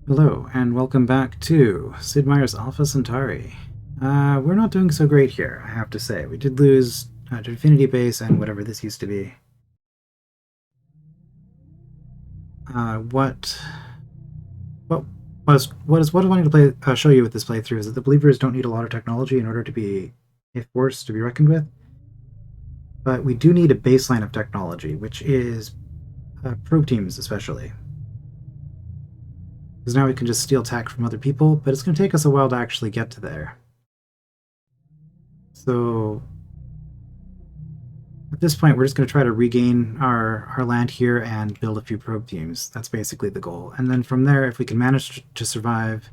Hello, and welcome back to Sid Meier's Alpha Centauri. We're not doing so great here, I have to say. We did lose to Infinity Base and whatever this used to be. What I wanted to show you with this playthrough is that the Believers don't need a lot of technology in order to be a force to be reckoned with. But we do need a baseline of technology, which is probe teams especially. Because now we can just steal tech from other people, but it's going to take us a while to actually get to there. So at this point, we're just going to try to regain our land here and build a few probe teams. That's basically the goal. And then from there, if we can manage to survive,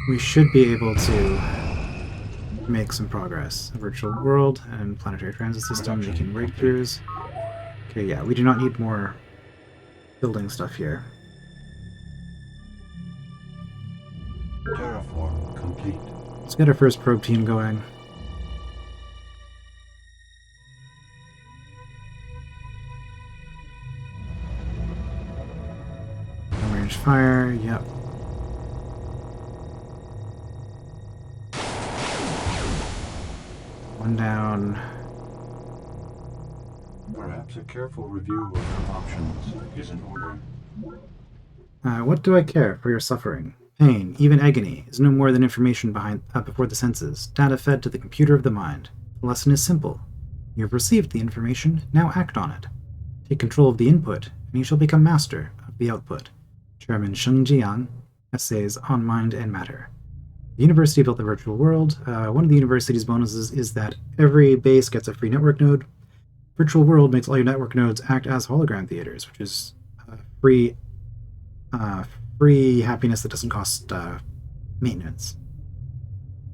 we should be able to make some progress. A virtual world and planetary transit system making breakthroughs. Okay, yeah, we do not need more building stuff here. Terraform complete. Let's get our first probe team going. Range fire, yep. One down. Perhaps a careful review of your options is in order. What do I care for your suffering? Pain, even agony, is no more than information before the senses, data fed to the computer of the mind. The lesson is simple. You have received the information, now act on it. Take control of the input, and you shall become master of the output. Chairman Sheng Jiang, Essays on Mind and Matter. The university built the virtual world. One of the university's bonuses is that every base gets a free network node. Virtual world makes all your network nodes act as hologram theaters, which is free happiness that doesn't cost maintenance.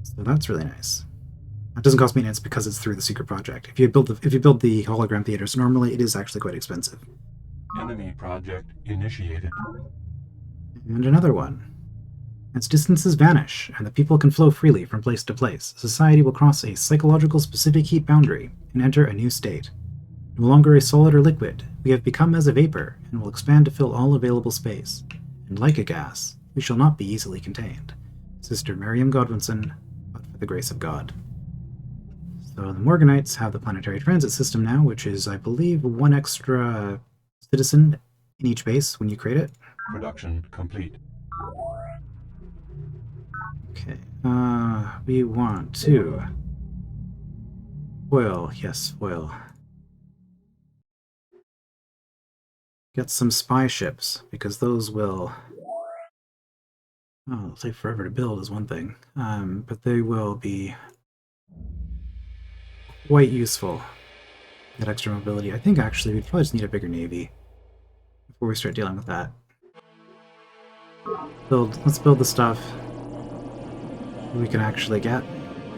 So that's really nice. It doesn't cost maintenance because it's through the secret project. If you build the hologram theaters, normally it is actually quite expensive. Enemy project initiated. And another one. As distances vanish and the people can flow freely from place to place, society will cross a psychological specific heat boundary and enter a new state. No longer a solid or liquid, we have become as a vapor and will expand to fill all available space. And like a gas, we shall not be easily contained. Sister Miriam Godwinson, but for the grace of God. So the Morganites have the planetary transit system now, which is, I believe, one extra citizen in each base when you create it. Production complete. Okay, we want to foil, yes, foil. Get some spy ships, because those will... Oh, it'll take forever to build is one thing, but they will be quite useful. That extra mobility. I think actually we'd probably just need a bigger navy before we start dealing with that. Let's build the stuff we can actually get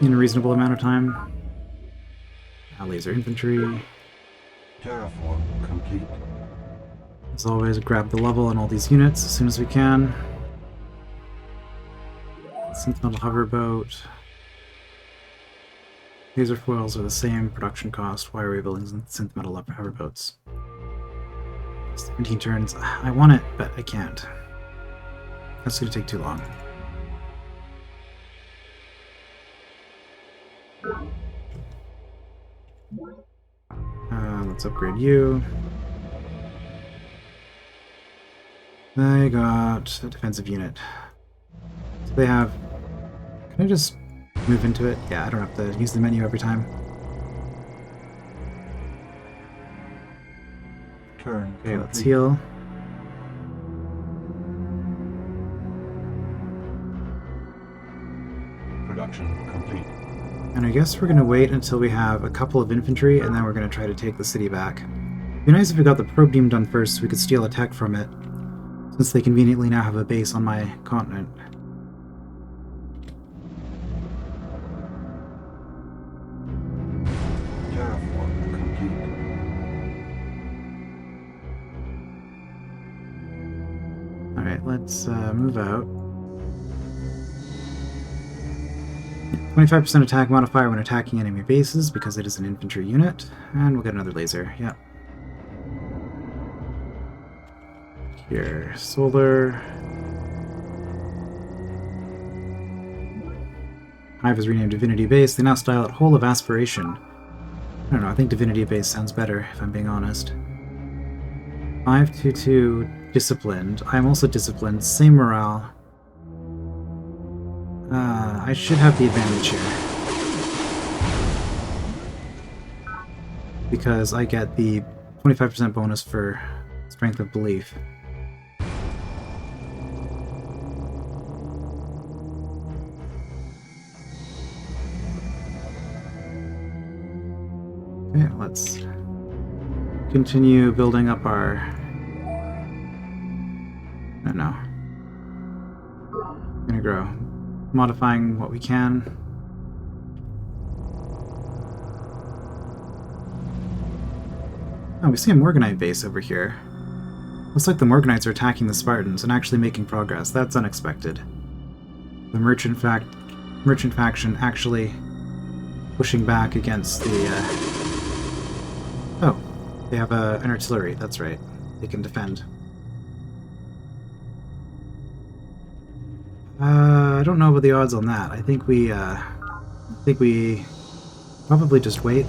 in a reasonable amount of time. Laser infantry. Terraform complete. As always, grab the level on all these units as soon as we can. Synth-metal hoverboat. Laser foils are the same production cost. Why are we building synth-metal hoverboats? 17 turns. I want it, but I can't. That's going to take too long. Let's upgrade you. They got a defensive unit. So they have... Can I just move into it? Yeah, I don't have to use the menu every time. Turn. Okay, let's heal. Production complete. And I guess we're going to wait until we have a couple of infantry, and then we're going to try to take the city back. It'd be nice if we got the probe beam done first so we could steal a tech from it, since they conveniently now have a base on my continent. Terraform complete. Alright, let's move out. 25% attack modifier when attacking enemy bases because it is an infantry unit. And we'll get another laser, yep. Here, solar. Hive is renamed Divinity Base. They now style it Whole of Aspiration. I don't know, I think Divinity Base sounds better, if I'm being honest. 522 disciplined. I'm also disciplined. Same morale. I should have the advantage here. Because I get the 25% bonus for Strength of Belief. Okay, let's continue building up our... I don't know. Gonna grow. Modifying what we can. Oh, we see a Morganite base over here. Looks like the Morganites are attacking the Spartans and actually making progress. That's unexpected. The merchant faction actually pushing back against the... Oh, they have an artillery. That's right. They can defend. I don't know about the odds on that. I think we probably just wait.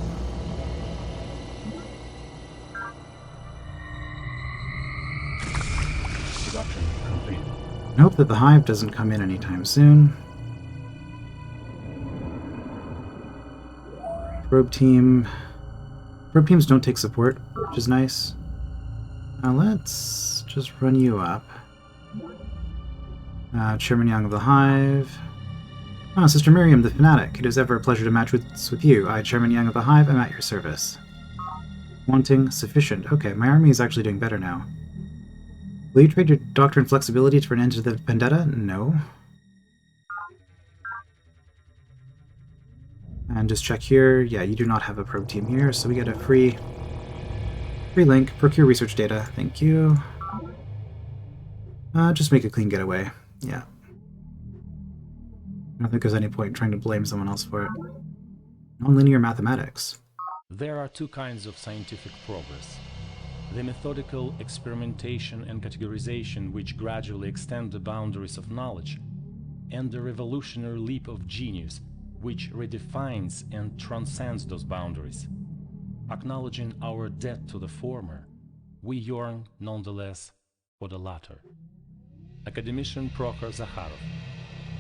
Production complete. And hope that the Hive doesn't come in anytime soon. Probe teams don't take support, which is nice. Now let's just run you up. Chairman Young of the Hive. Ah, Sister Miriam, the Fanatic. It is ever a pleasure to match with you. I, Chairman Young of the Hive, am at your service. Wanting sufficient. Okay, my army is actually doing better now. Will you trade your Doctrine flexibility for an end to the vendetta? No. And just check here. Yeah, you do not have a probe team here, so we get a free link. Procure research data. Thank you. Just make a clean getaway. Yeah. I don't think there's any point in trying to blame someone else for it. Nonlinear Mathematics. There are two kinds of scientific progress. The methodical experimentation and categorization which gradually extend the boundaries of knowledge, and the revolutionary leap of genius which redefines and transcends those boundaries. Acknowledging our debt to the former, we yearn nonetheless for the latter. Academician Prokhor Zakharov,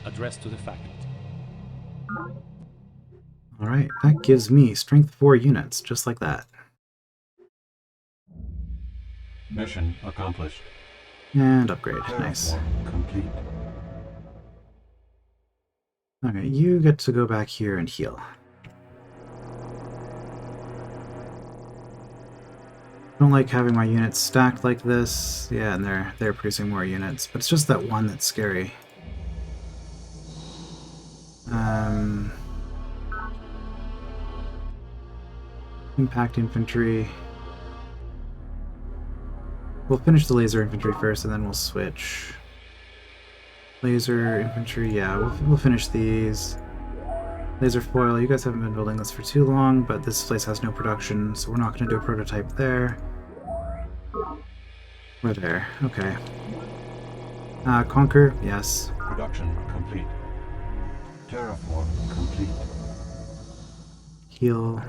address to the faculty. Alright, that gives me strength 4 units, just like that. Mission accomplished. And upgrade, nice. Terraform complete. Okay, you get to go back here and heal. Don't like having my units stacked like this. Yeah, and they're producing more units, but it's just that one that's scary. Impact infantry. We'll finish the laser infantry first, and then we'll switch. Laser infantry, yeah, we'll finish these. Laser foil, you guys haven't been building this for too long, but this place has no production, so we're not going to do a prototype there. We're there, okay. Conquer, yes. Production complete. Terraform complete. Heal.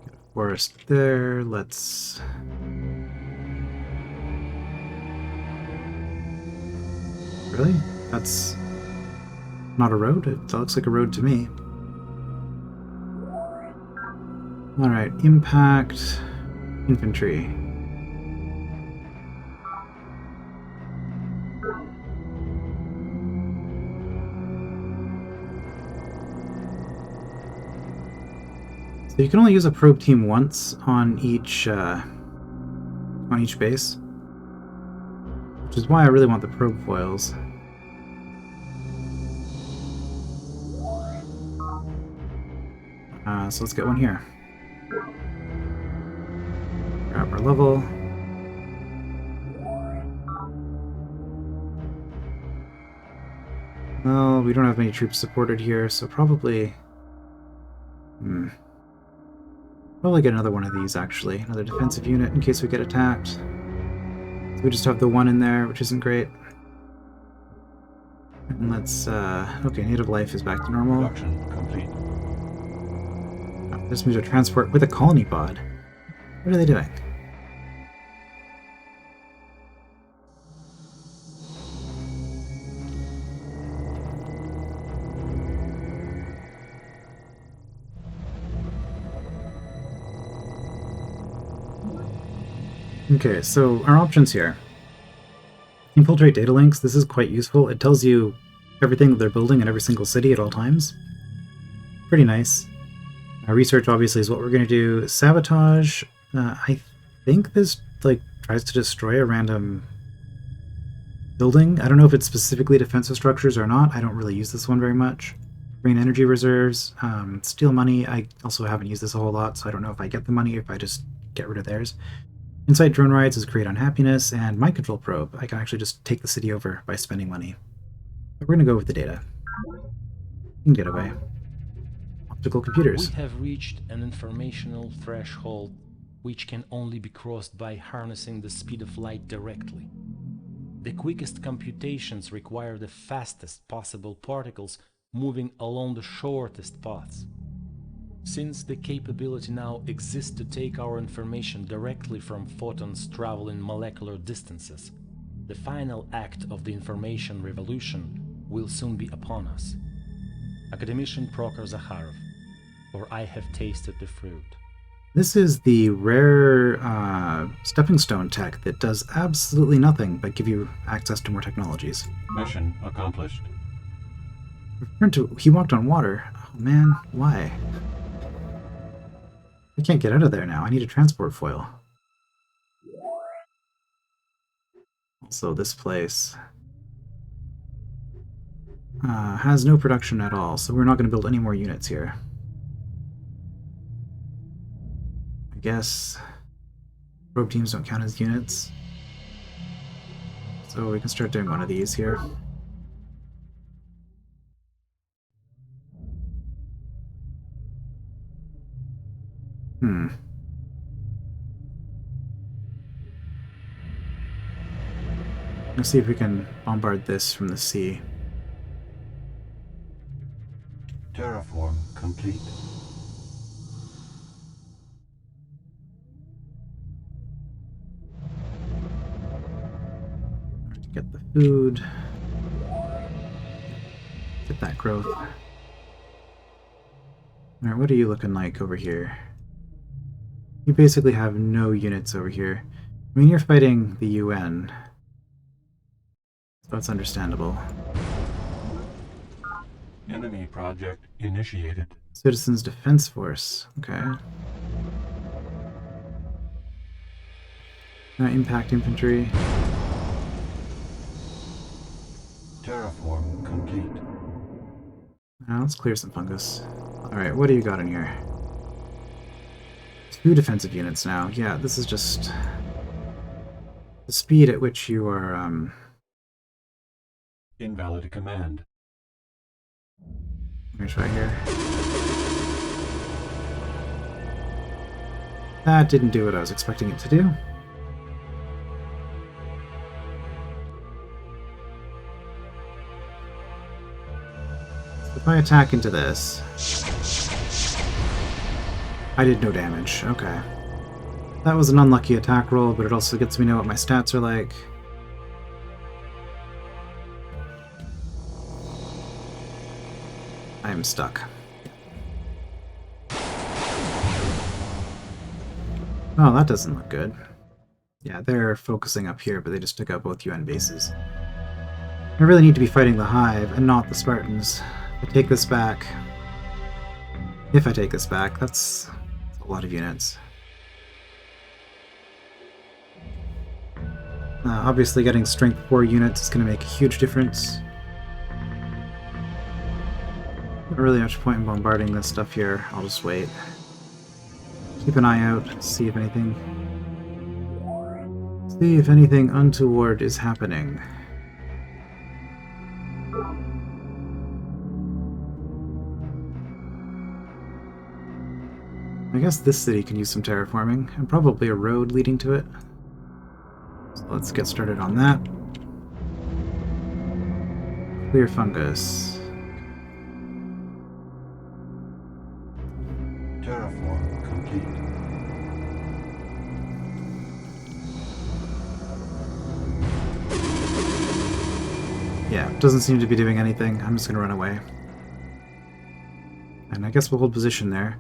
Get a forest there, let's... Really? That's not a road? It looks like a road to me. Alright, impact infantry. So you can only use a probe team once on each base, which is why I really want the probe foils. So let's get one here. Grab our level. Well, we don't have many troops supported here, so probably... Probably get another one of these, actually. Another defensive unit in case we get attacked. So we just have the one in there, which isn't great. And let's, okay, native life is back to normal. Production complete. This means a transport with a colony pod. What are they doing? Okay, so our options here. Infiltrate Datalinks, this is quite useful. It tells you everything that they're building in every single city at all times. Pretty nice. Research, obviously, is what we're going to do. Sabotage, I think this, like, tries to destroy a random building. I don't know if it's specifically defensive structures or not. I don't really use this one very much. Green energy reserves, steal money. I also haven't used this a whole lot, so I don't know if I get the money or if I just get rid of theirs. Incite drone riots is create unhappiness, and mind control probe. I can actually just take the city over by spending money. But we're going to go with the data. You can get away. Optical computers. We have reached an informational threshold which can only be crossed by harnessing the speed of light directly. The quickest computations require the fastest possible particles moving along the shortest paths. Since the capability now exists to take our information directly from photons traveling molecular distances, the final act of the information revolution will soon be upon us. Academician Prokhor Zakharov, for I have tasted the fruit. This is the rare stepping stone tech that does absolutely nothing but give you access to more technologies. Mission accomplished. He walked on water. Oh man, why? I can't get out of there now. I need a transport foil. Also, this place has no production at all, so we're not going to build any more units here. I guess probe teams don't count as units. So we can start doing one of these here. Let's see if we can bombard this from the sea. Terraform complete. Get the food. Get that growth. Alright, what are you looking like over here? You basically have no units over here. I mean, you're fighting the UN. So that's understandable. Enemy project initiated. Citizens Defense Force. Okay. Impact infantry. Terraform complete. Now let's clear some fungus. Alright, what do you got in here? 2 defensive units now. Yeah, this is just the speed at which you are, Invalid command. Let me try here. That didn't do what I was expecting it to do. So if I attack into this, I did no damage. Okay. That was an unlucky attack roll, but it also gets me to know what my stats are like. I'm stuck. Oh, that doesn't look good. Yeah, they're focusing up here, but they just took out both UN bases. I really need to be fighting the Hive and not the Spartans. If I take this back... that's a lot of units. Obviously getting strength 4 units is going to make a huge difference. Not really much point in bombarding this stuff here. I'll just wait. Keep an eye out, see if anything untoward is happening. I guess this city can use some terraforming, and probably a road leading to it. So let's get started on that. Clear fungus. Terraform complete. Yeah, doesn't seem to be doing anything. I'm just gonna run away. And I guess we'll hold position there.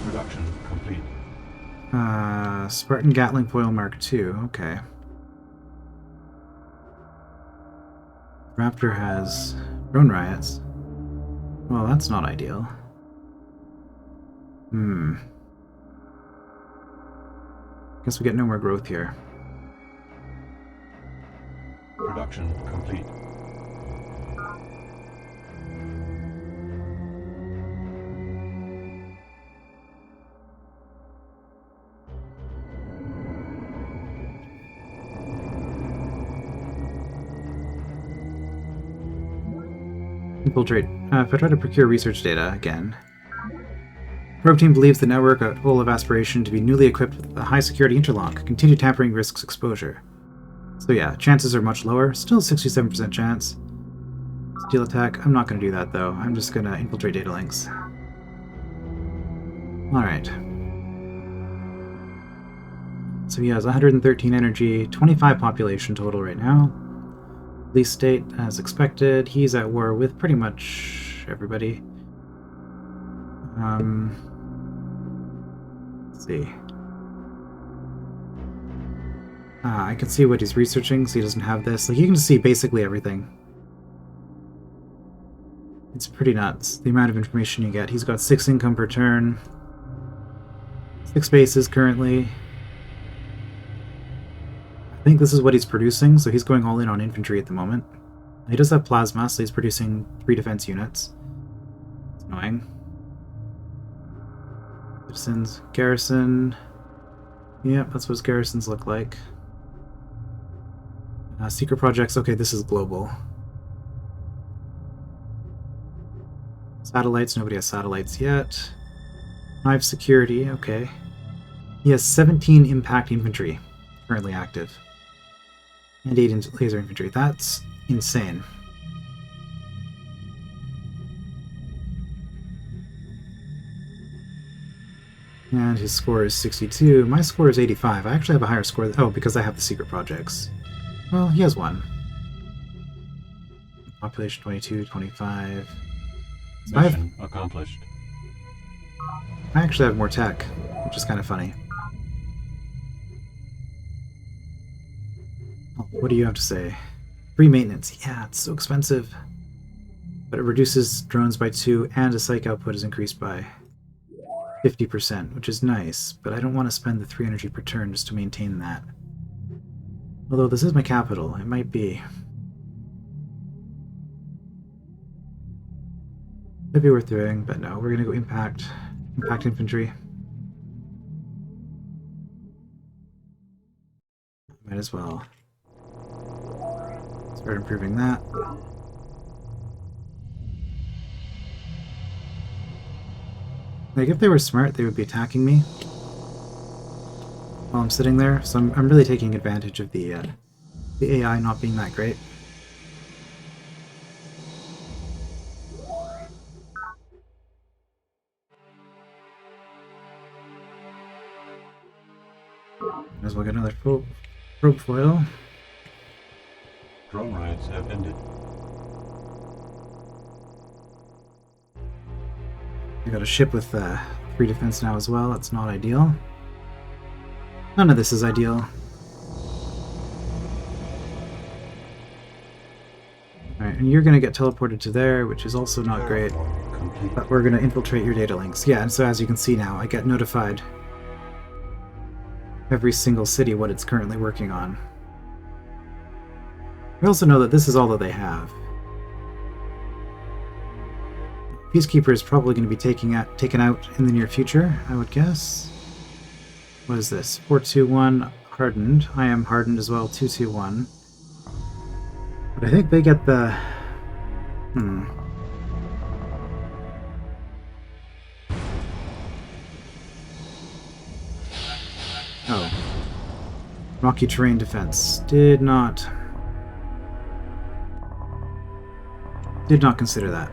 Production complete. Spartan Gatling Foil Mark II, okay. Raptor has drone riots. Well, that's not ideal. Guess we get no more growth here. Production complete. Infiltrate. If I try to procure research data again. Probe team believes the network at Hole of Aspiration to be newly equipped with a high security interlock. Continued tampering risks exposure. So yeah, chances are much lower. Still 67% chance. Steel attack. I'm not going to do that though. I'm just going to infiltrate Datalinks. Alright. So he has 113 energy, 25 population total right now. Police state, as expected. He's at war with pretty much everybody. Let's see. I can see what he's researching, so he doesn't have this. Like, you can see basically everything. It's pretty nuts, the amount of information you get. He's got 6 income per turn. 6 bases currently. I think this is what he's producing, so he's going all in on infantry at the moment. He does have plasma, so he's producing 3 defense units. It's annoying. Citizens, garrison. Yep, that's what his garrisons look like. Secret projects, okay, this is global. Satellites, nobody has satellites yet. Hive security, okay. He has 17 impact infantry currently active. And 8 laser infantry. That's insane. And his score is 62. My score is 85. I actually have a higher score. Oh, because I have the secret projects. Well, he has one. Population 22, 25. So Mission accomplished. I actually have more tech, which is kind of funny. Oh, what do you have to say? Free maintenance. Yeah, it's so expensive. But it reduces drones by 2, and the psych output is increased by 50%, which is nice, but I don't want to spend the 3 energy per turn just to maintain that. Although this is my capital, it might be. Might be worth doing, but no, we're gonna go impact infantry. Might as well. Start improving that. Like, if they were smart, they would be attacking me while I'm sitting there, so I'm really taking advantage of the AI not being that great. Might as well get another probe foil. Drone riots have ended. We got a ship with 3 defense now as well. That's not ideal. None of this is ideal. Alright, and you're gonna get teleported to there, which is also not great. Complete. But we're gonna infiltrate your data links. Yeah, and so as you can see now, I get notified every single city what it's currently working on. We also know that this is all that they have. Peacekeeper is probably going to be taken out in the near future, I would guess. What is this? 421 hardened. I am hardened as well, 221. But I think they get the... Oh. Rocky terrain defense. Did not consider that.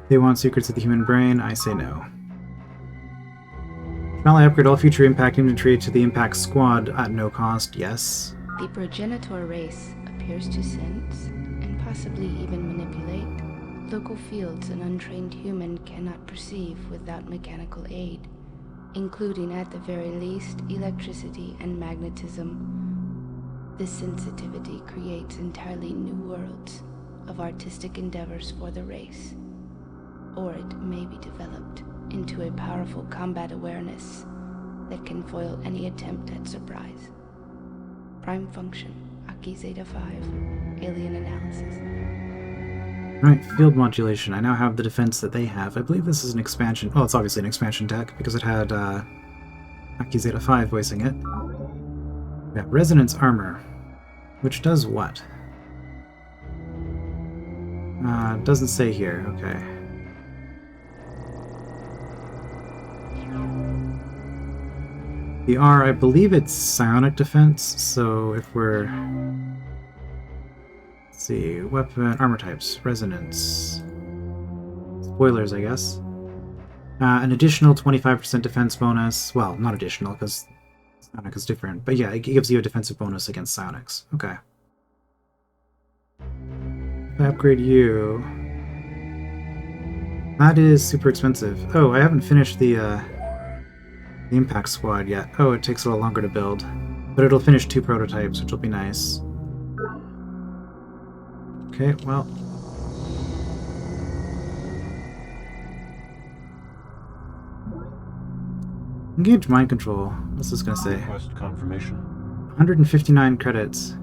They want secrets of the human brain, I say no. Shall I upgrade all future impact infantry to the impact squad at no cost? Yes. The progenitor race appears to sense, and possibly even manipulate, local fields an untrained human cannot perceive without mechanical aid, including at the very least electricity and magnetism. This sensitivity creates entirely new worlds of artistic endeavors for the race, or it may be developed into a powerful combat awareness that can foil any attempt at surprise. Prime function, Aki Zeta 5, alien analysis. Right, field modulation. I now have the defense that they have. I believe this is an expansion. Oh, it's obviously an expansion deck because it had Aki Zeta 5 voicing it. We got resonance armor, which does what? Doesn't say here. Okay. The R, I believe it's psionic defense, so if we're... Let's see, weapon, armor types, resonance, spoilers, I guess. An additional 25% defense bonus, well, not additional, because psionic is different, but yeah, it gives you a defensive bonus against psionics. Okay. If I upgrade you... That is super expensive. Oh, I haven't finished the Impact Squad yet. Oh, it takes a little longer to build. But it'll finish 2 prototypes, which will be nice. Okay, well... Engage mind control. What's this gonna say? Conquest confirmation. 159 credits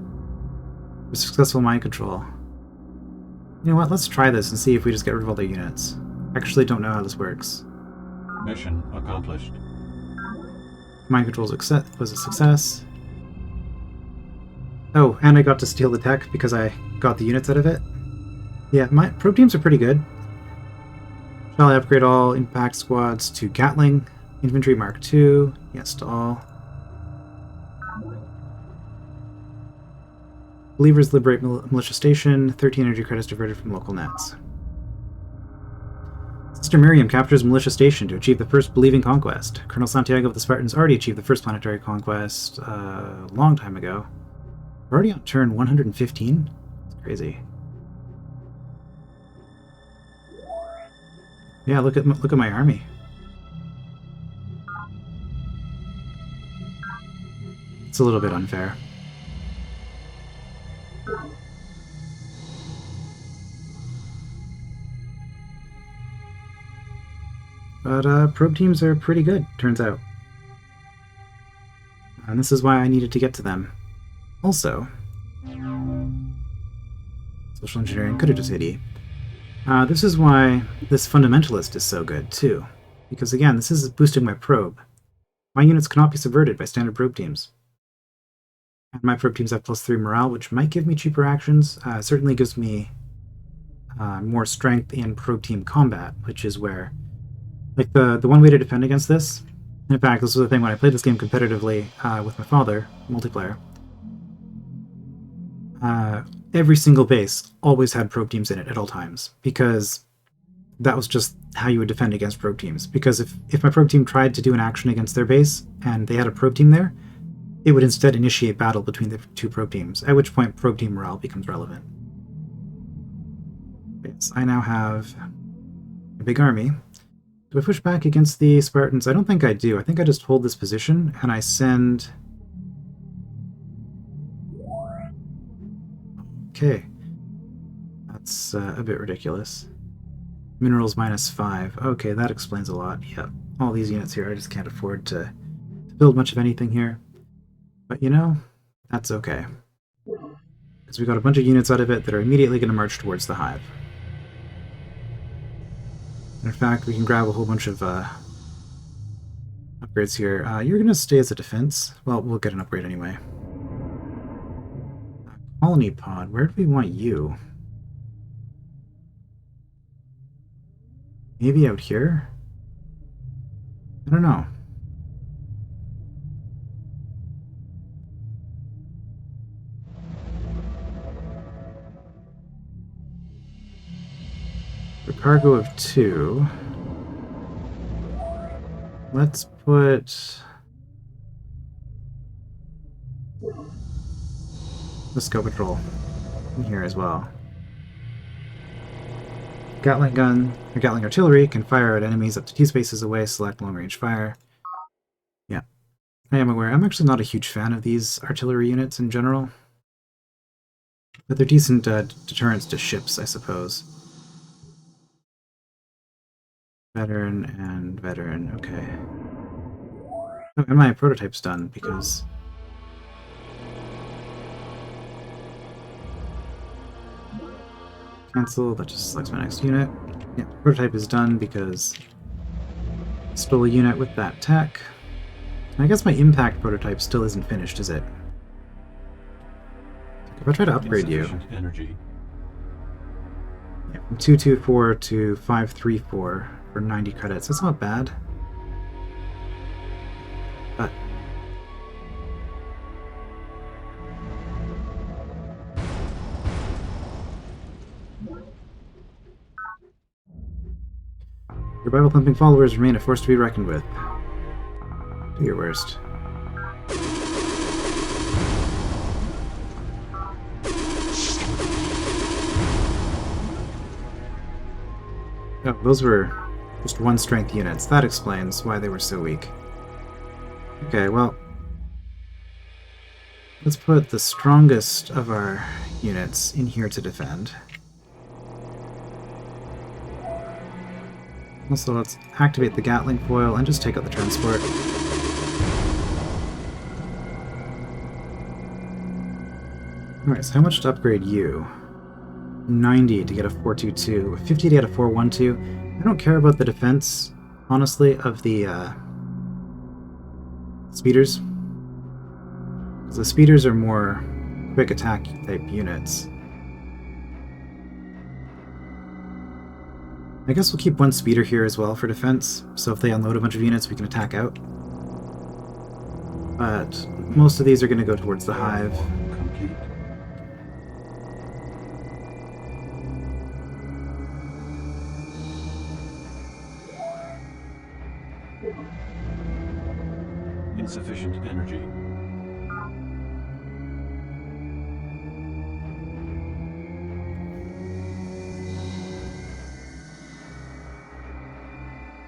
for successful mind control. You know what, let's try this and see if we just get rid of all their units. I actually don't know how this works. Mission accomplished. Mind control was a success. Oh, and I got to steal the tech because I got the units out of it. Yeah, my probe teams are pretty good. Shall I upgrade all impact squads to Gatling? Infantry Mark II. Yes to all. Believers liberate militia station. 13 energy credits diverted from local nets. Sister Miriam captures militia station to achieve the first believing conquest. Colonel Santiago of the Spartans already achieved the first planetary conquest a long time ago. We're already on turn 115? It's crazy. Yeah, look at my army. It's a little bit unfair. But probe teams are pretty good, turns out. And this is why I needed to get to them. Also, social engineering could have just hit E. This is why this fundamentalist is so good, too. Because again, this is boosting my probe. My units cannot be subverted by standard probe teams. And my probe teams have +3 morale, which might give me cheaper actions. Certainly gives me more strength in probe team combat, which is where... Like, the one way to defend against this... In fact, this was the thing when I played this game competitively with my father, multiplayer. Every single base always had probe teams in it at all times, because that was just how you would defend against probe teams. Because if my probe team tried to do an action against their base, and they had a probe team there, it would instead initiate battle between the 2 probe teams, at which point probe team morale becomes relevant. Yes, I now have a big army. Do I push back against the Spartans? I don't think I do. I think I just hold this position, and I send... Okay. That's a bit ridiculous. Minerals -5. Okay, that explains a lot. Yep. All these units here, I just can't afford to build much of anything here. But you know, that's okay. Because we got a bunch of units out of it that are immediately going to march towards the hive. In fact, we can grab a whole bunch of upgrades here. You're going to stay as a defense. Well, we'll get an upgrade anyway. Colony pod, where do we want you? Maybe out here? I don't know. A cargo of 2. Let's put the scope patrol in here as well. Gatling gun, or Gatling artillery can fire at enemies up to 2 spaces away, select long-range fire. Yeah, I am aware. I'm actually not a huge fan of these artillery units in general, but they're decent deterrents to ships, I suppose. Veteran and veteran, okay. Oh, and my prototype's done, because... Cancel, that just selects my next unit. Yeah, prototype is done because I stole a unit with that tech. I guess my impact prototype still isn't finished, is it? If I try to upgrade you... Energy. Yeah, from 224 to 534 for 90 credits. That's not bad. But... Your Bible-thumping followers remain a force to be reckoned with. Do your worst. Oh, those were just 1 strength units. That explains why they were so weak. Okay, well... let's put the strongest of our units in here to defend. Also, let's activate the Gatling foil and just take out the transport. Alright, so how much to upgrade you? 90 to get a 422, 50 to get a 412. I don't care about the defense, honestly, of the speeders. Because the speeders are more quick attack type units. I guess we'll keep 1 speeder here as well for defense, so if they unload a bunch of units we can attack out. But most of these are going to go towards the hive. Complete. Insufficient energy.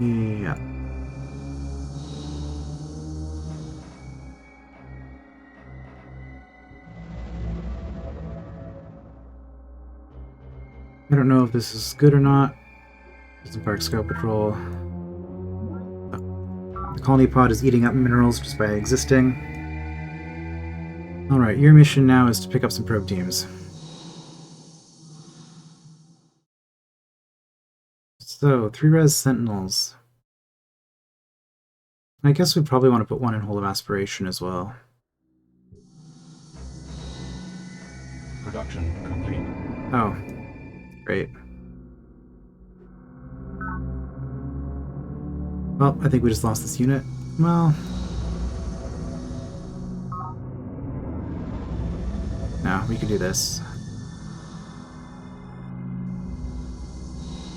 Yeah. I don't know if this is good or not. Disembark scout patrol. Oh. The colony pod is eating up minerals just by existing. Alright, your mission now is to pick up some probe teams. So, 3 res sentinels. I guess we probably want to put 1 in Hole of Aspiration as well. Production complete. Oh, great. Well, I think we just lost this unit. Well... no, we can do this.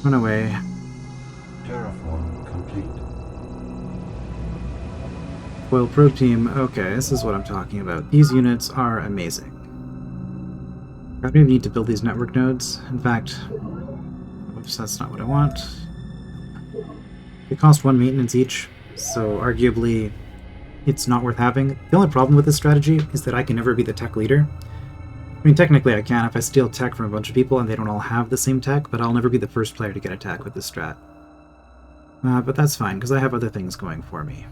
Run away. Terraform complete. Foil probe team. Okay, this is what I'm talking about. These units are amazing. I don't even need to build these network nodes. In fact, oops, that's not what I want. They cost 1 maintenance each, so arguably it's not worth having. The only problem with this strategy is that I can never be the tech leader. I mean, technically I can if I steal tech from a bunch of people and they don't all have the same tech, but I'll never be the first player to get a tech with this strat. But that's fine, because I have other things going for me.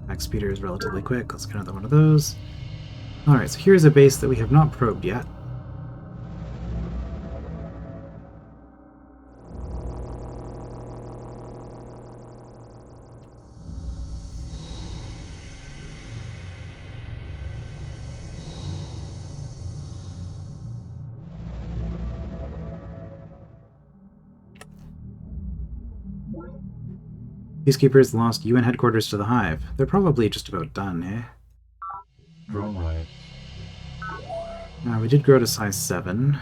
Max speeder is relatively quick. Let's get another one of those. Alright, so here's a base that we have not probed yet. Peacekeepers lost UN headquarters to the Hive. They're probably just about done, eh? Drone riot. We did grow to size 7.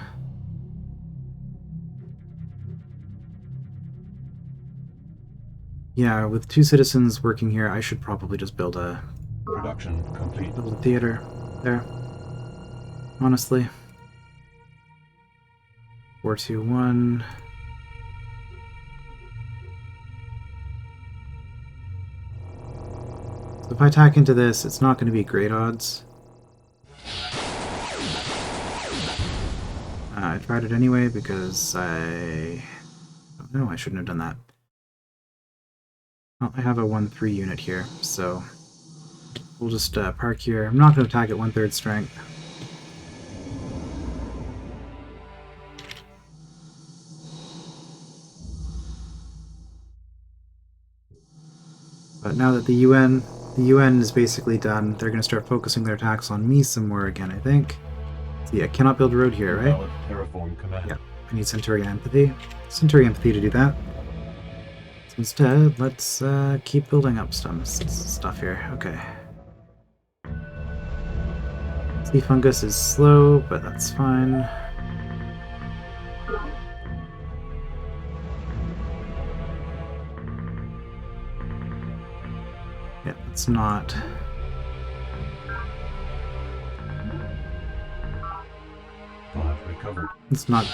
Yeah, with 2 citizens working here, I should probably just build a Production complete. theater there. Honestly. 421. So if I tack into this, it's not going to be great odds. I tried it anyway because I don't know, I shouldn't have done that. Well, I have a 1-3 unit here, so we'll just park here. I'm not going to attack at 1/3 strength. But now that the UN is basically done, they're going to start focusing their attacks on me some more again, I think. So yeah, cannot build a road here, right? Valid terraform command. Yeah, I need Centauri Empathy. Centauri Empathy to do that. So instead, let's keep building up some stuff here. Okay. Sea fungus is slow, but that's fine. Yeah, it's not. Recovered. Let's not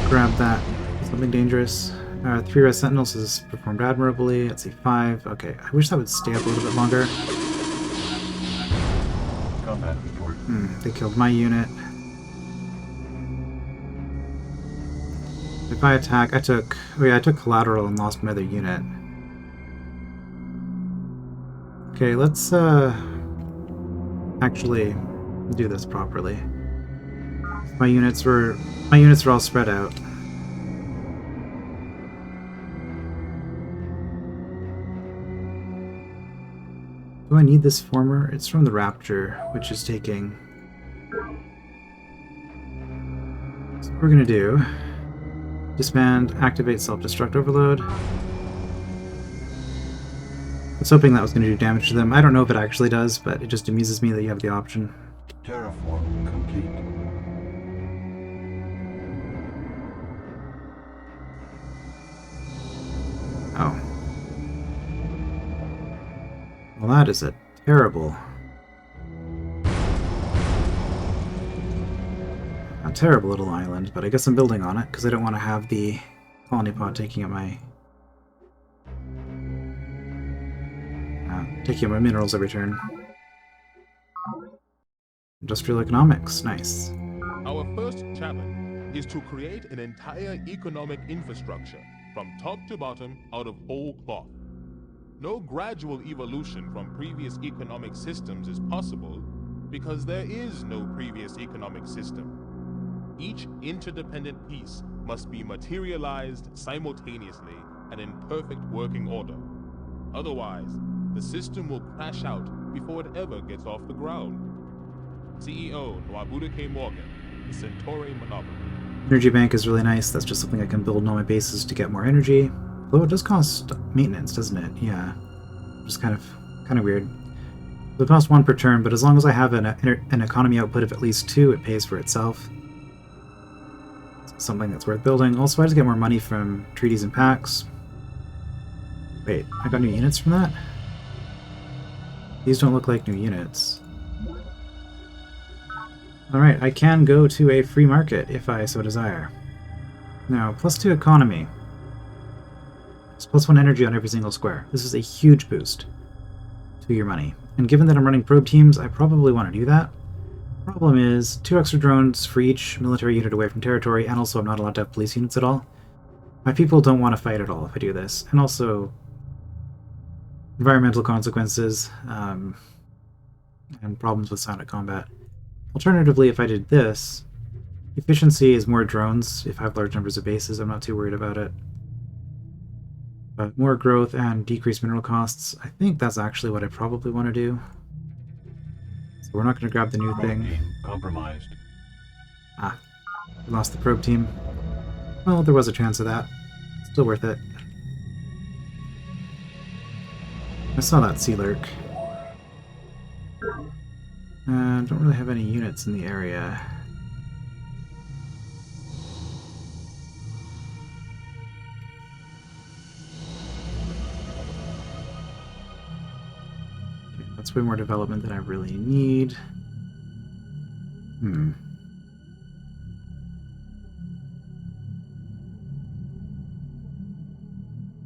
grab that. Something dangerous. 3 Red Sentinels has performed admirably. Let's see, 5. Okay, I wish that would stay up a little bit longer. Combat report. They killed my unit. If I attack, I took collateral and lost my other unit. Okay, let's actually do this properly. My units were all spread out. Do I need this former? It's from the Raptor, which is taking. So what we're gonna do: disband, activate self-destruct overload. I was hoping that was going to do damage to them. I don't know if it actually does, but it just amuses me that you have the option. Terraform complete. Oh. Well, that is a terrible... a terrible little island, but I guess I'm building on it, because I don't want to have the colony pod taking up my... taking up my minerals every turn. Industrial economics, nice. Our first challenge is to create an entire economic infrastructure from top to bottom out of whole cloth. No gradual evolution from previous economic systems is possible because there is no previous economic system. Each interdependent piece must be materialized simultaneously and in perfect working order. Otherwise, the system will crash out before it ever gets off the ground. CEO Nwabuduke Morgan, the Centauri Monopoly. Energy bank is really nice. That's just something I can build in all my bases to get more energy. Though it does cost maintenance, doesn't it? Yeah. Just kind of weird. It costs 1 per turn, but as long as I have an economy output of at least 2, it pays for itself. It's something that's worth building. Also, I just get more money from treaties and pacts. Wait, I got new units from that? These don't look like new units. Alright, I can go to a free market if I so desire. Now, +2 economy. It's +1 energy on every single square. This is a huge boost to your money. And given that I'm running probe teams, I probably want to do that. Problem is, 2 extra drones for each military unit away from territory, and also I'm not allowed to have police units at all. My people don't want to fight at all if I do this. And also, environmental consequences, and problems with silent combat. Alternatively, if I did this, efficiency is more drones. If I have large numbers of bases, I'm not too worried about it. But more growth and decreased mineral costs, I think that's actually what I probably want to do. So we're not going to grab the new thing. Compromised. Ah, we lost the probe team. Well, there was a chance of that. Still worth it. I saw that sea lurk. Don't really have any units in the area. way more development than I really need.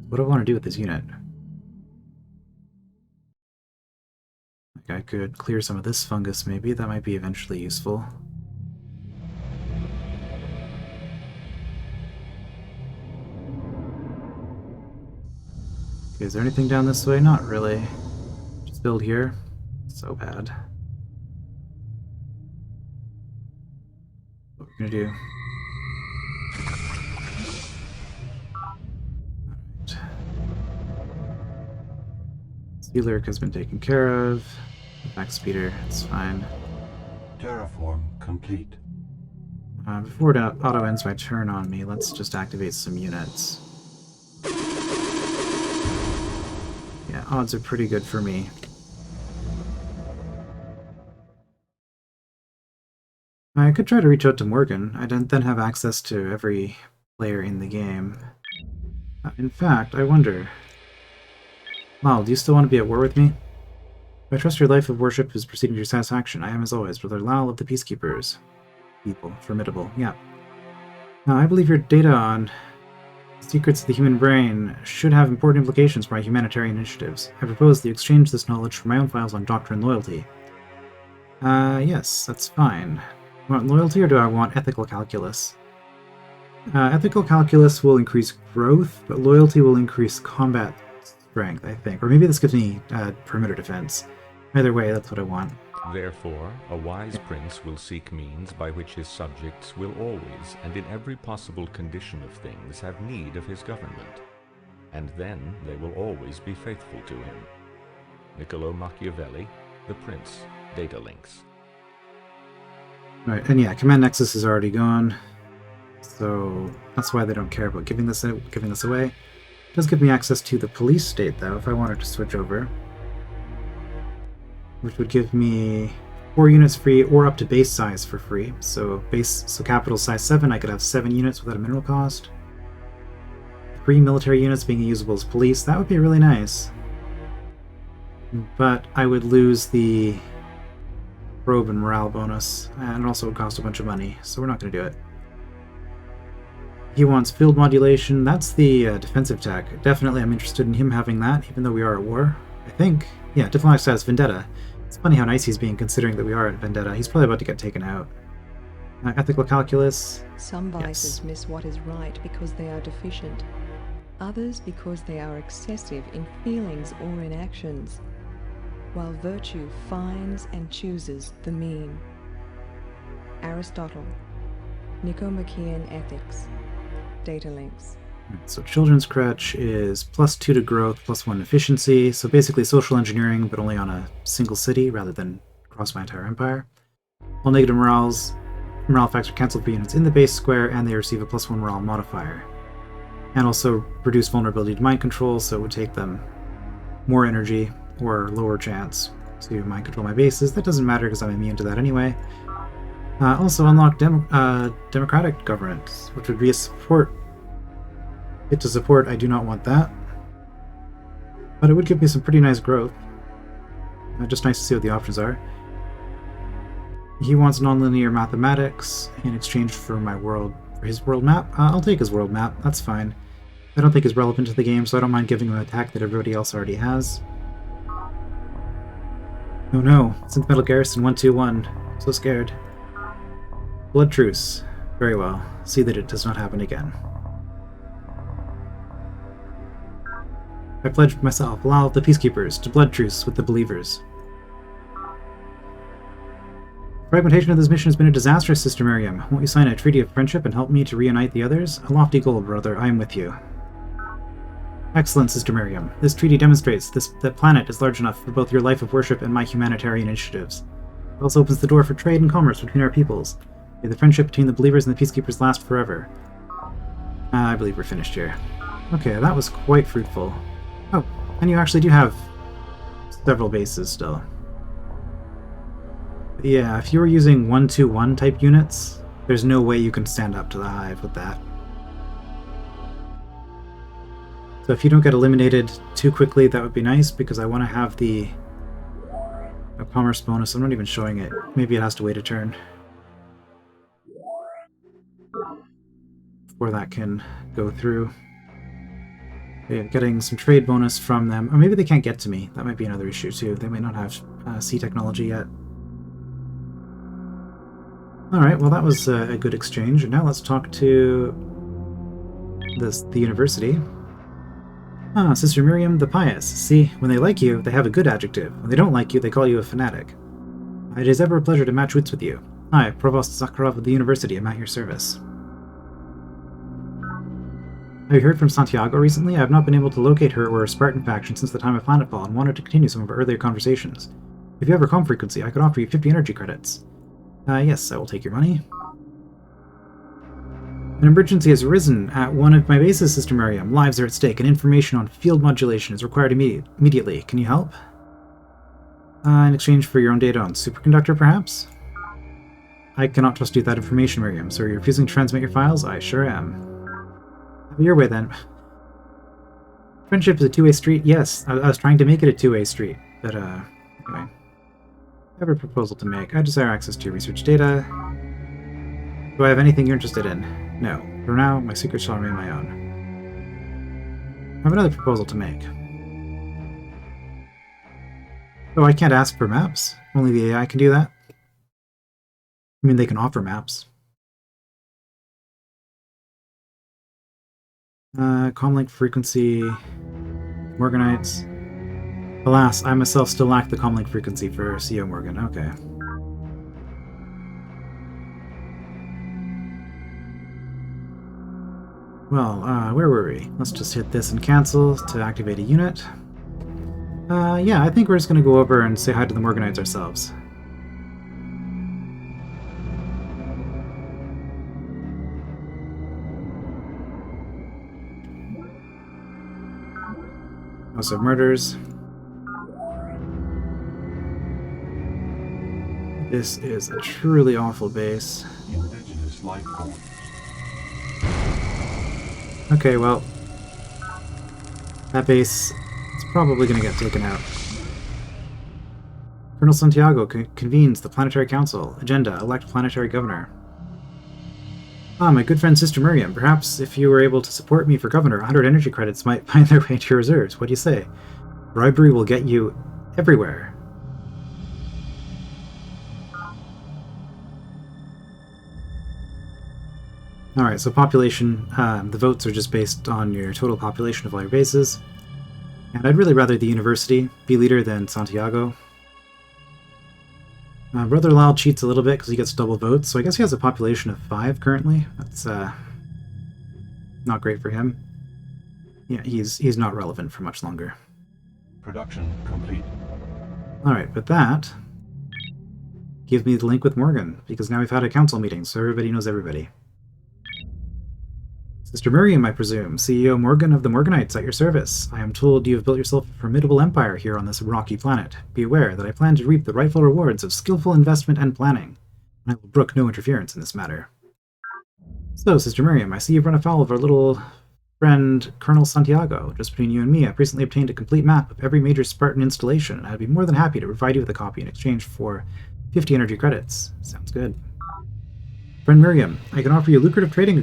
What do I want to do with this unit? Like I could clear some of this fungus maybe, that might be eventually useful. Okay, is there anything down this way? Not really. Just build here. So bad. What we're gonna do. Sea-Lurk has been taken care of. Back speeder, it's fine. Terraform complete. Before it auto ends my turn on me, let's just activate some units. Yeah, odds are pretty good for me. I could try to reach out to Morgan. I don't then have access to every player in the game. In fact, I wonder... Lal, do you still want to be at war with me? I trust your life of worship is proceeding to your satisfaction. I am, as always, Brother Lal of the Peacekeepers. People. Formidable. Yeah. I believe your data on secrets of the human brain should have important implications for my humanitarian initiatives. I propose that you exchange this knowledge for my own files on Doctrine loyalty. Yes, that's fine. Do I want loyalty or do I want ethical calculus? Ethical calculus will increase growth, but loyalty will increase combat strength, I think. Or maybe this gives me perimeter defense. Either way, that's what I want. Therefore, a wise prince will seek means by which his subjects will always, and in every possible condition of things, have need of his government. And then they will always be faithful to him. Niccolo Machiavelli, The Prince, Datalinks. Right, and yeah, Command Nexus is already gone. So that's why they don't care about giving this away. It does give me access to the police state, though, if I wanted to switch over. Which would give me 4 units free, or up to base size for free. So capital size 7, I could have 7 units without a mineral cost. 3 military units being usable as police, that would be really nice. But I would lose the probe and morale bonus, and it also would cost a bunch of money, so we're not going to do it. He wants field modulation, that's the defensive tech. Definitely I'm interested in him having that, even though we are at war, I think. Yeah, diplomatic status Vendetta. It's funny how nice he's being considering that we are at Vendetta. He's probably about to get taken out. Ethical calculus. Some vices miss what is right because they are deficient. Others because they are excessive in feelings or in actions. While virtue finds and chooses the mean. Aristotle. Nicomachean Ethics. Datalinks. So Children's Crutch is +2 to growth, +1 efficiency, so basically social engineering, but only on a single city rather than across my entire empire. All negative morale effects are cancelled for units in the base square, and they receive a +1 morale modifier. And also reduce vulnerability to mind control, so it would take them more energy or lower chance to mind control my bases. That doesn't matter because I'm immune to that anyway. Also unlock democratic governance, which would be a support. Hit to support, I do not want that. But it would give me some pretty nice growth. Just nice to see what the options are. He wants nonlinear mathematics in exchange for his world map. I'll take his world map, that's fine. I don't think it's relevant to the game, so I don't mind giving him an attack that everybody else already has. Oh no, Synth Metal Garrison 121. So scared. Blood Truce. Very well. See that it does not happen again. I pledged myself, Lal of the Peacekeepers, to blood truce with the Believers. Fragmentation of this mission has been a disaster, Sister Miriam. Won't you sign a treaty of friendship and help me to reunite the others? A lofty goal, brother. I am with you. Excellent, Sister Miriam. This treaty demonstrates that planet is large enough for both your life of worship and my humanitarian initiatives. It also opens the door for trade and commerce between our peoples. May the friendship between the Believers and the Peacekeepers last forever. I believe we're finished here. Okay, that was quite fruitful. Oh, and you actually do have several bases still. But yeah, if you were using 1-2-1 type units, there's no way you can stand up to the Hive with that. So if you don't get eliminated too quickly, that would be nice, because I want to have the No commerce bonus. I'm not even showing it. Maybe it has to wait a turn before that can go through. Yeah, getting some trade bonus from them. Or maybe they can't get to me. That might be another issue too. They might not have sea technology yet. Alright, well that was a good exchange. And now let's talk to the university. Ah, Sister Miriam the Pious. See, when they like you, they have a good adjective. When they don't like you, they call you a fanatic. It is ever a pleasure to match wits with you. Hi, Provost Zakharov of the university. I'm at your service. Have you heard from Santiago recently? I have not been able to locate her or her Spartan faction since the time of Planetfall and wanted to continue some of our earlier conversations. If you have her com frequency, I could offer you 50 energy credits. Yes, I will take your money. An emergency has arisen at one of my bases, Sister Miriam. Lives are at stake, and information on field modulation is required immediately. Can you help? In exchange for your own data on superconductor, perhaps? I cannot trust you with that information, Miriam, so are you refusing to transmit your files? I sure am. Have your way, then. Friendship is a two-way street? Yes, I was trying to make it a two-way street, but, anyway. I have a proposal to make. I desire access to your research data. Do I have anything you're interested in? No. For now, my secrets shall remain my own. I have another proposal to make. Oh, I can't ask for maps? Only the AI can do that? I mean, they can offer maps. Comlink frequency... Morganites... Alas, I myself still lack the comlink frequency for CO Morgan. Okay. Well, where were we? Let's just hit this and cancel to activate a unit. Yeah, I think we're just gonna go over and say hi to the Morganites ourselves. House of Murders. This is a truly awful base. Indigenous life forms. Okay, well, that base is probably going to get taken out. Colonel Santiago convenes the Planetary Council. Agenda: elect planetary governor. Ah, my good friend Sister Miriam, perhaps if you were able to support me for governor, 100 energy credits might find their way to your reserves. What do you say? Bribery will get you everywhere. Alright, so population, the votes are just based on your total population of all your bases. And I'd really rather the university be leader than Santiago. Brother Lal cheats a little bit because he gets double votes, so I guess he has a population of 5 currently. That's not great for him. Yeah, he's not relevant for much longer. Production complete. Alright, but that gives me the link with Morgan, because now we've had a council meeting, so everybody knows everybody. Sister Miriam, I presume, CEO Morgan of the Morganites at your service. I am told you have built yourself a formidable empire here on this rocky planet. Be aware that I plan to reap the rightful rewards of skillful investment and planning, and I will brook no interference in this matter. So, Sister Miriam, I see you've run afoul of our little friend, Colonel Santiago. Just between you and me, I've recently obtained a complete map of every major Spartan installation, and I'd be more than happy to provide you with a copy in exchange for 50 energy credits. Sounds good. Friend Miriam, I can offer you lucrative trading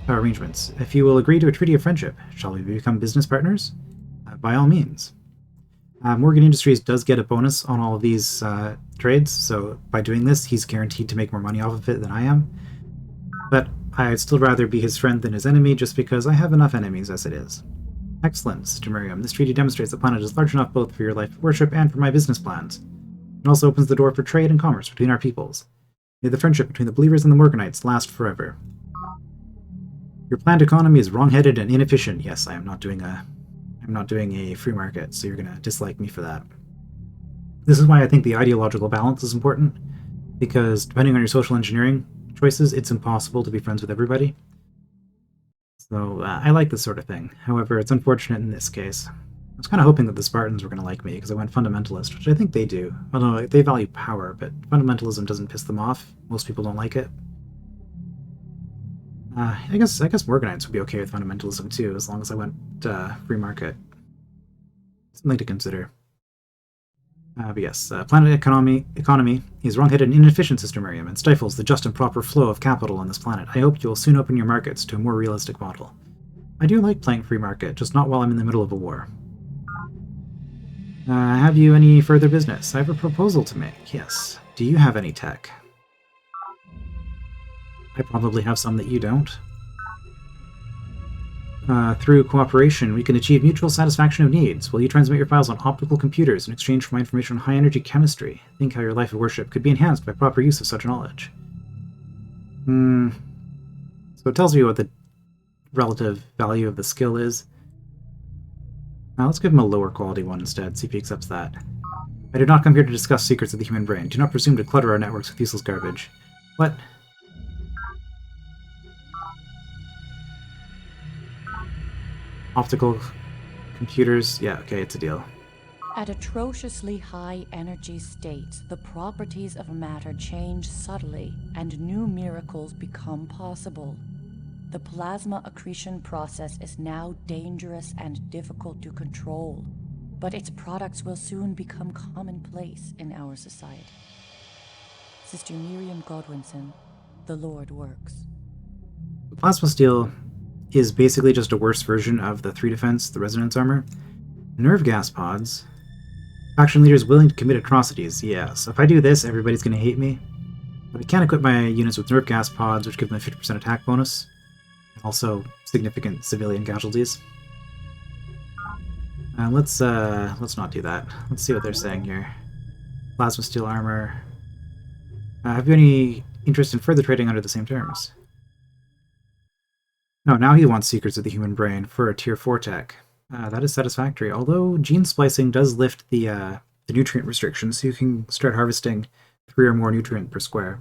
arrangements, if you will agree to a treaty of friendship. Shall we become business partners? By all means. Morgan Industries does get a bonus on all of these trades, so by doing this, he's guaranteed to make more money off of it than I am. But I'd still rather be his friend than his enemy, just because I have enough enemies as it is. Excellent, Sister Miriam. This treaty demonstrates the planet is large enough both for your life of worship and for my business plans. It also opens the door for trade and commerce between our peoples. May the friendship between the believers and the Morganites last forever. Your planned economy is wrong-headed and inefficient. Yes, I'm not doing a free market, so you're gonna dislike me for that. This is why I think the ideological balance is important, because depending on your social engineering choices, it's impossible to be friends with everybody. So I like this sort of thing. However, it's unfortunate in this case. I was kind of hoping that the Spartans were going to like me, because I went fundamentalist, which I think they do. Although they value power, but fundamentalism doesn't piss them off. Most people don't like it. I guess Morganites would be okay with fundamentalism too, as long as I went free market. Something to consider. But yes, planet economy is wrong-headed and inefficient, Sister Miriam, and stifles the just and proper flow of capital on this planet. I hope you will soon open your markets to a more realistic model. I do like playing free market, just not while I'm in the middle of a war. Have you any further business? I have a proposal to make, yes. Do you have any tech? I probably have some that you don't. Through cooperation, we can achieve mutual satisfaction of needs. Will you transmit your files on optical computers in exchange for my information on high-energy chemistry? Think how your life of worship could be enhanced by proper use of such knowledge. So it tells me what the relative value of the skill is. Now let's give him a lower quality one instead, see if he accepts that. I did not come here to discuss secrets of the human brain. Do not presume to clutter our networks with useless garbage. What? Optical computers? Yeah, okay, it's a deal. At atrociously high energy states, the properties of matter change subtly, and new miracles become possible. The plasma accretion process is now dangerous and difficult to control, but its products will soon become commonplace in our society. Sister Miriam Godwinson, the Lord works. Plasma steel is basically just a worse version of the 3 defense, the resonance armor. Nerve gas pods. Faction leaders willing to commit atrocities. Yeah, so if I do this, everybody's going to hate me. But I can equip my units with nerve gas pods, which give them a 50% attack bonus. Also, significant civilian casualties. Let's not do that. Let's see what they're saying here. Plasma steel armor. Have you any interest in further trading under the same terms? No, now he wants Secrets of the Human Brain for a Tier 4 tech. That is satisfactory, although gene splicing does lift the nutrient restrictions, so you can start harvesting 3 or more nutrient per square.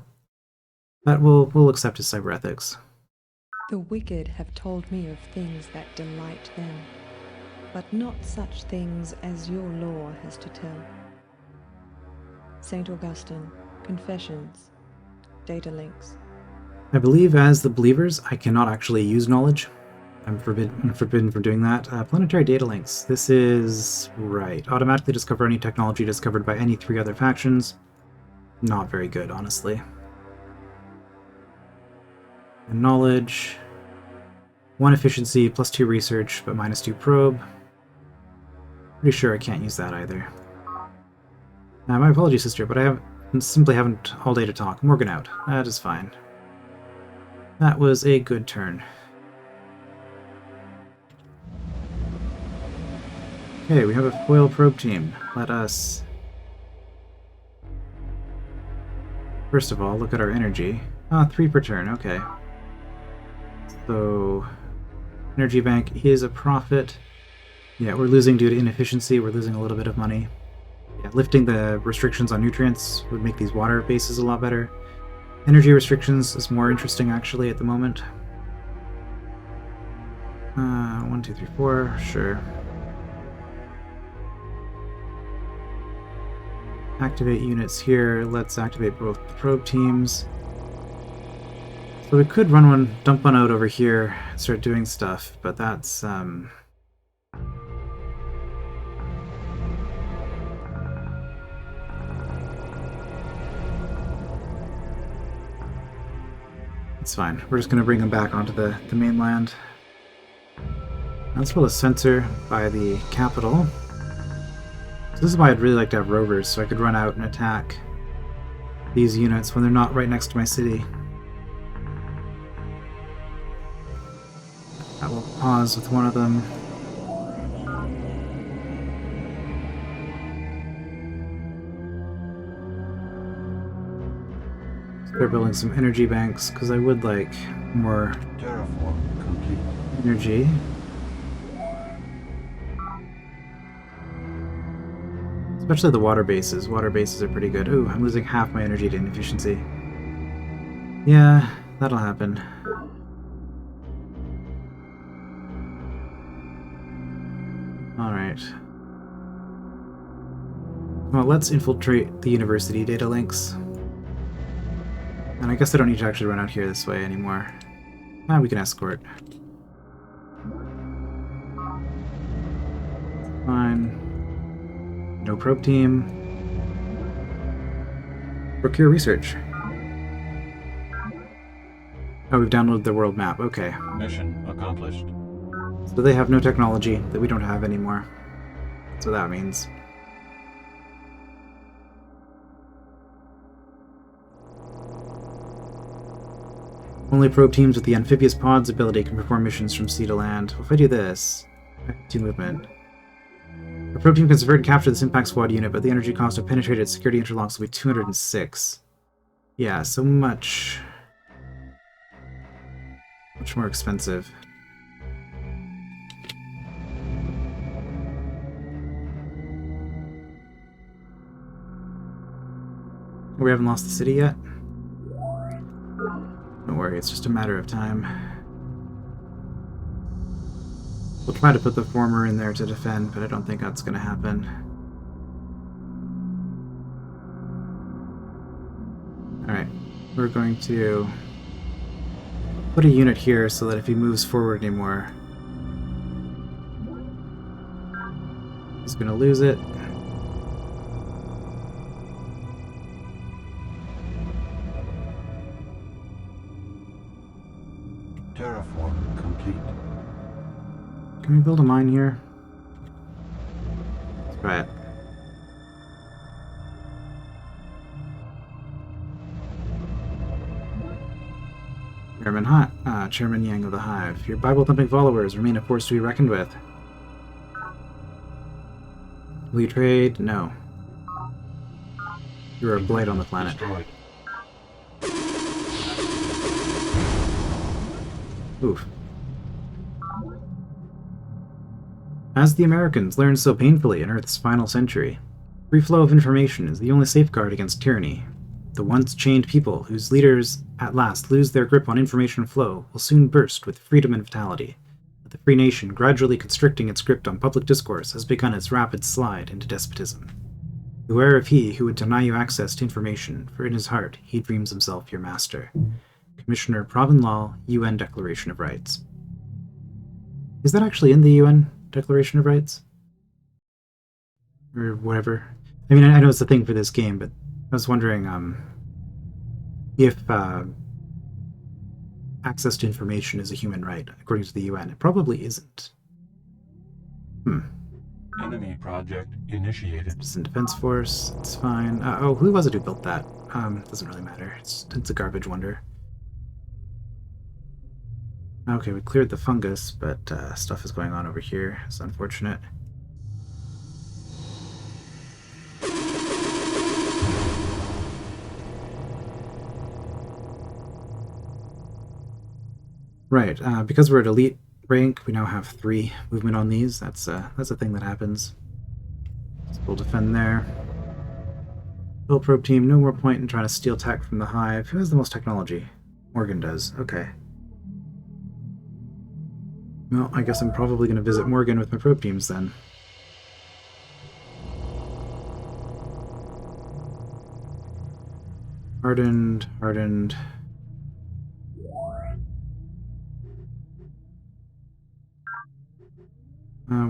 But we'll accept his cyberethics. The wicked have told me of things that delight them, but not such things as your law has to tell. St. Augustine, Confessions, Datalinks. I believe as the believers, I cannot actually use knowledge. I'm forbidden from doing that. Planetary Datalinks. This is... right. Automatically discover any technology discovered by any 3 other factions. Not very good, honestly. And knowledge. 1 efficiency, plus 2 research, but minus 2 probe. Pretty sure I can't use that either. My apologies, sister, but I simply haven't all day to talk. Morgan out. That is fine. That was a good turn. Okay, we have a foil probe team. Let us... first of all, look at our energy. 3 per turn, okay. So... energy bank is a profit. Yeah, we're losing due to inefficiency. We're losing a little bit of money. Yeah, lifting the restrictions on nutrients would make these water bases a lot better. Energy restrictions is more interesting, actually, at the moment. 1, 2, 3, 4, sure. Activate units here. Let's activate both the probe teams. So we could run one, dump one out over here, and start doing stuff, but that's, it's fine. We're just going to bring them back onto the mainland. Let's build a sensor by the capital. So this is why I'd really like to have rovers, so I could run out and attack these units when they're not right next to my city. I will pause with one of them. Start building some energy banks, because I would like more Terraform complete. energy. Especially the water bases. Water bases are pretty good. Ooh, I'm losing half my energy to inefficiency. Yeah, that'll happen. Alright. Well, let's infiltrate the university datalinks. And I guess I don't need to actually run out here this way anymore. We can escort. Fine. No probe team. Procure research. Oh, we've downloaded the world map. Okay. Mission accomplished. So they have no technology that we don't have anymore. That's what that means. Only probe teams with the amphibious pod's ability can perform missions from sea to land. Well, if I do this, to movement. A probe team can subvert and capture this impact squad unit, but the energy cost of penetrated security interlocks will be 206. Yeah, so much more expensive. We haven't lost the city yet? Don't worry, it's just a matter of time. We'll try to put the former in there to defend, but I don't think that's going to happen. Alright, we're going to put a unit here so that if he moves forward anymore, he's going to lose it. Terraform complete. Can we build a mine here? Let's try it. Chairman Yang of the Hive. Your Bible-thumping followers remain a force to be reckoned with. Will you trade? No. You're a blight on the planet. Destroyed. Oof. As the Americans learned so painfully in Earth's final century, free flow of information is the only safeguard against tyranny. The once chained people, whose leaders at last lose their grip on information flow, will soon burst with freedom and vitality. But the free nation, gradually constricting its grip on public discourse, has begun its rapid slide into despotism. Beware of he who would deny you access to information, for in his heart he dreams himself your master. Commissioner Pravin Lal, UN Declaration of Rights. Is that actually in the UN Declaration of Rights? Or whatever. I mean, I know it's a thing for this game, but I was wondering if access to information is a human right, according to the UN. It probably isn't. Enemy project initiated. Citizen Defense Force, it's fine. Oh, who was it who built that? It doesn't really matter. It's a garbage wonder. Okay, we cleared the fungus, but stuff is going on over here. It's unfortunate. Right, because we're at elite rank, we now have 3 movement on these. That's a thing that happens. So we'll defend there. Build probe team, no more point in trying to steal tech from the Hive. Who has the most technology? Morgan does. Okay. Well, I guess I'm probably going to visit Morgan with my probe teams then. Hardened.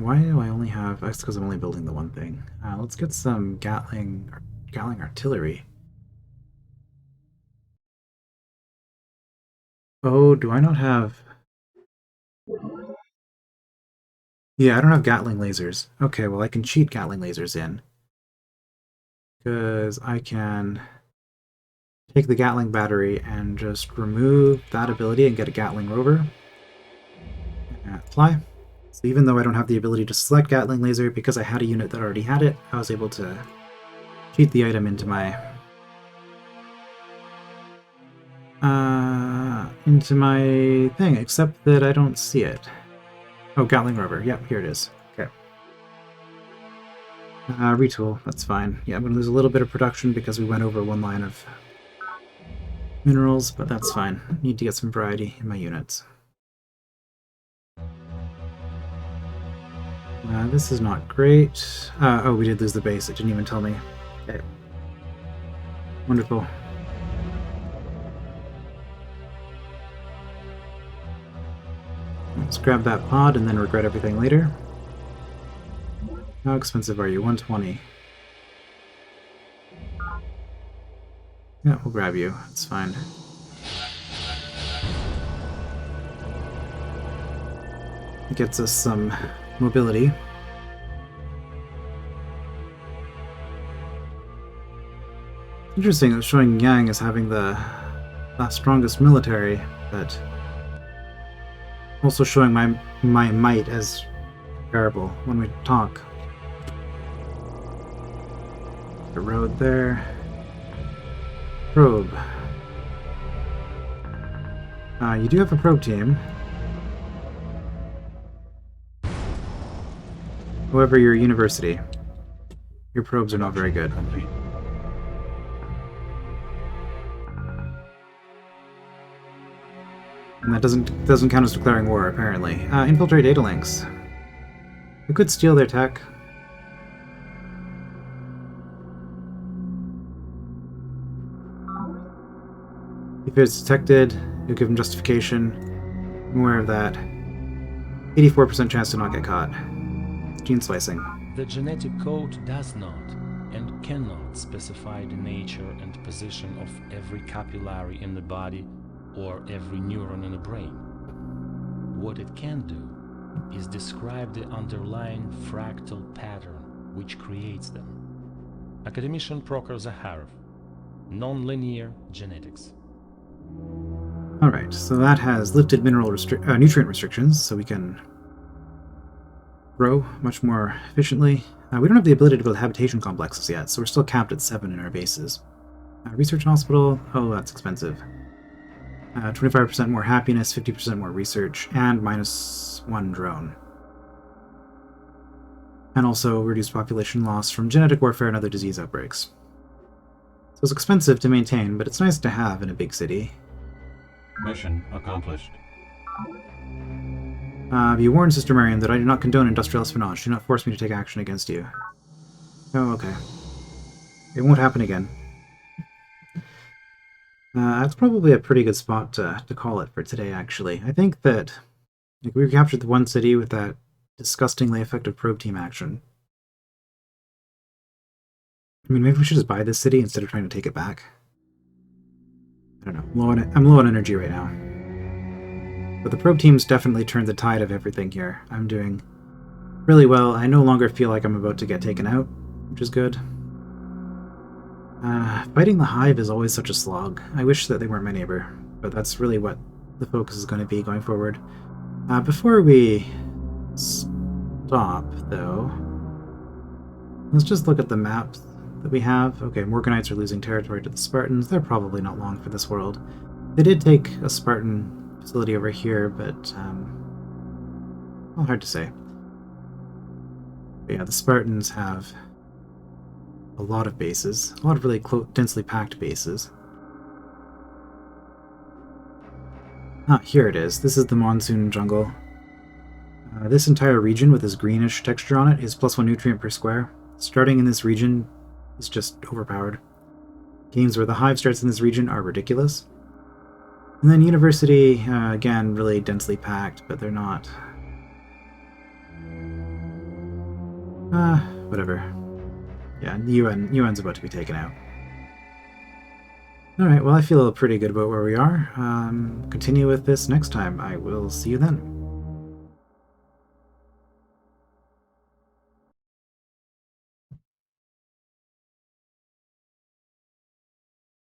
Why do I only have... That's because I'm only building the one thing. Let's get some Gatling artillery. Oh, do I not have... Yeah, I don't have Gatling lasers. Okay, well I can cheat Gatling lasers in. Because I can take the Gatling battery and just remove that ability and get a Gatling rover. And apply. So even though I don't have the ability to select Gatling laser, because I had a unit that already had it, I was able to cheat the item into my thing, except that I don't see it. Oh, Gatling rover. Yep, here it is. Okay. Retool. That's fine. Yeah, I'm going to lose a little bit of production because we went over one line of minerals, but that's fine. Need to get some variety in my units. This is not great. Oh, we did lose the base. It didn't even tell me. Okay. Wonderful. Let's grab that pod and then regret everything later. How expensive are you? 120. Yeah, we'll grab you. It's fine. It gets us some mobility. Interesting that showing Yang as having the strongest military, but also showing my might as comparable when we talk. The road there. Probe. You do have a probe team. However, your university. Your probes are not very good. Complete. And that doesn't count as declaring war, apparently. Infiltrate Datalinks. We could steal their tech. If it's detected, you'll give them justification. I'm aware of that. 84% chance to not get caught. Gene splicing. The genetic code does not and cannot specify the nature and position of every capillary in the body or every neuron in the brain. What it can do is describe the underlying fractal pattern which creates them. Academician Prokhor Zakharov, Nonlinear Genetics. Alright, so that has lifted nutrient restrictions, so we can grow much more efficiently. We don't have the ability to build habitation complexes yet, so we're still capped at 7 in our bases. Research hospital, oh, that's expensive. 25% more happiness, 50% more research, and -1 drone. And also reduced population loss from genetic warfare and other disease outbreaks. So it's expensive to maintain, but it's nice to have in a big city. Mission accomplished. You warned Sister Marion that I do not condone industrial espionage. Do not force me to take action against you. Oh, okay. It won't happen again. That's probably a pretty good spot to call it for today, actually. I think that we captured the one city with that disgustingly effective probe team action. I mean, maybe we should just buy this city instead of trying to take it back. I don't know. I'm low on energy right now. But the probe team's definitely turned the tide of everything here. I'm doing really well. I no longer feel like I'm about to get taken out, which is good. Fighting the Hive is always such a slog. I wish that they weren't my neighbor, but that's really what the focus is going to be going forward. Before we stop, though, let's just look at the maps that we have. Okay, Morganites are losing territory to the Spartans. They're probably not long for this world. They did take a Spartan facility over here, but well, hard to say. But yeah, the Spartans have a lot of bases, a lot of really densely packed bases. Here it is. This is the monsoon jungle. This entire region with this greenish texture on it is +1 nutrient per square. Starting in this region is just overpowered. Games where the Hive starts in this region are ridiculous. And then University, again, really densely packed, but they're not. Whatever. Yeah, UN's about to be taken out. Alright, well I feel pretty good about where we are. Continue with this next time. I will see you then.